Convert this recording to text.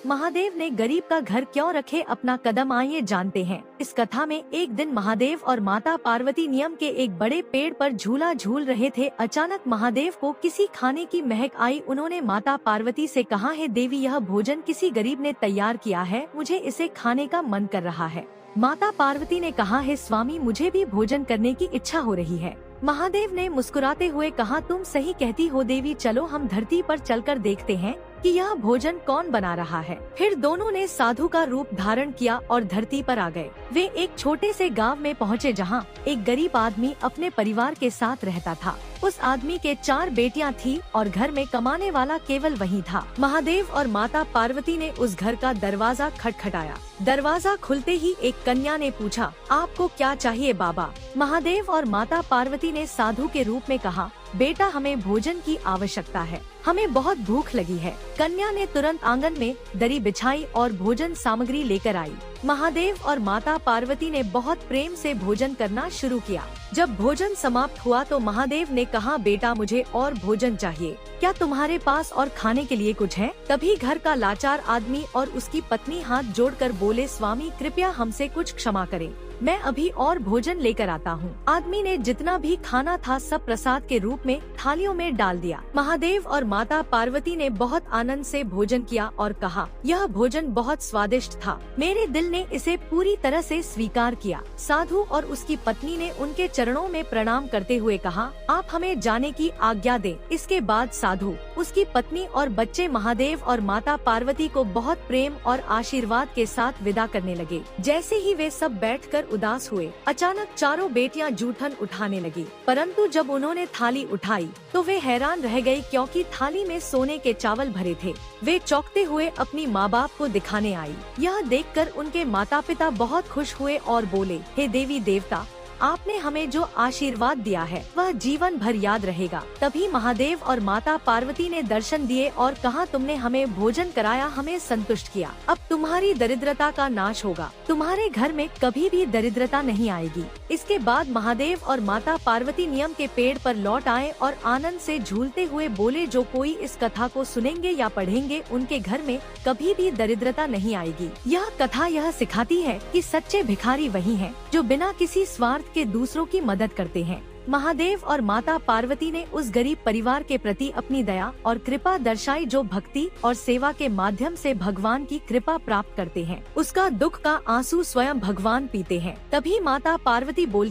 महादेव ने गरीब का घर क्यों रखे अपना कदम, आइए जानते हैं। इस कथा में एक दिन महादेव और माता पार्वती नियम के एक बड़े पेड़ पर झूला झूल रहे थे। अचानक महादेव को किसी खाने की महक आई। उन्होंने माता पार्वती से कहा, है देवी, यह भोजन किसी गरीब ने तैयार किया है, मुझे इसे खाने का मन कर रहा है। माता पार्वती ने कहा, है स्वामी, मुझे भी भोजन करने की इच्छा हो रही है। महादेव ने मुस्कुराते हुए कहा, तुम सही कहती हो देवी, चलो हम धरती पर चलकर देखते हैं कि यह भोजन कौन बना रहा है। फिर दोनों ने साधु का रूप धारण किया और धरती पर आ गए। वे एक छोटे से गांव में पहुंचे जहां एक गरीब आदमी अपने परिवार के साथ रहता था। उस आदमी के 4 बेटियां थी और घर में कमाने वाला केवल वही था। महादेव और माता पार्वती ने उस घर का दरवाजा खटखटाया। दरवाजा खुलते ही एक कन्या ने पूछा, आपको क्या चाहिए बाबा? महादेव और माता पार्वती ने साधु के रूप में कहा, बेटा, हमें भोजन की आवश्यकता है, हमें बहुत भूख लगी है। कन्या ने तुरंत आंगन में दरी बिछाई और भोजन सामग्री लेकर आई। महादेव और माता पार्वती ने बहुत प्रेम से भोजन करना शुरू किया। जब भोजन समाप्त हुआ तो महादेव ने कहा, बेटा, मुझे और भोजन चाहिए, क्या तुम्हारे पास और खाने के लिए कुछ है? तभी घर का लाचार आदमी और उसकी पत्नी हाथ जोड़कर बोले, स्वामी, कृपया हमसे कुछ क्षमा करें, मैं अभी और भोजन लेकर आता हूँ। आदमी ने जितना भी खाना था सब प्रसाद के रूप में थालियों में डाल दिया। महादेव और माता पार्वती ने बहुत आनंद से भोजन किया और कहा, यह भोजन बहुत स्वादिष्ट था, मेरे दिल ने इसे पूरी तरह से स्वीकार किया। साधु और उसकी पत्नी ने उनके चरणों में प्रणाम करते हुए कहा, आप हमें जाने की आज्ञा दें। इसके बाद साधु, उसकी पत्नी और बच्चे महादेव और माता पार्वती को बहुत प्रेम और आशीर्वाद के साथ विदा करने लगे। जैसे ही वे सब बैठकर उदास हुए, अचानक चारों बेटियां जूठन उठाने लगी। परंतु जब उन्होंने थाली उठाई तो वे हैरान रह गई, क्योंकि थाली में सोने के चावल भरे थे। वे चौंकते हुए अपनी माँ बाप को दिखाने आई। यह देखकर उनके माता पिता बहुत खुश हुए और बोले, हे देवी देवता, आपने हमें जो आशीर्वाद दिया है वह जीवन भर याद रहेगा। तभी महादेव और माता पार्वती ने दर्शन दिए और कहा, तुमने हमें भोजन कराया, हमें संतुष्ट किया, अब तुम्हारी दरिद्रता का नाश होगा, तुम्हारे घर में कभी भी दरिद्रता नहीं आएगी। इसके बाद महादेव और माता पार्वती नियम के पेड़ पर लौट आए और आनंद से झूलते हुए बोले, जो कोई इस कथा को सुनेंगे या पढ़ेंगे उनके घर में कभी भी दरिद्रता नहीं आएगी। यह कथा यह सिखाती है कि सच्चे भिखारी वही हैं जो बिना किसी स्वार्थ के दूसरों की मदद करते हैं। महादेव और माता पार्वती ने उस गरीब परिवार के प्रति अपनी दया और कृपा दर्शाई जो भक्ति और सेवा के माध्यम से भगवान की कृपा प्राप्त करते हैं। उसका दुख का आंसू स्वयं भगवान पीते हैं। तभी माता पार्वती बोल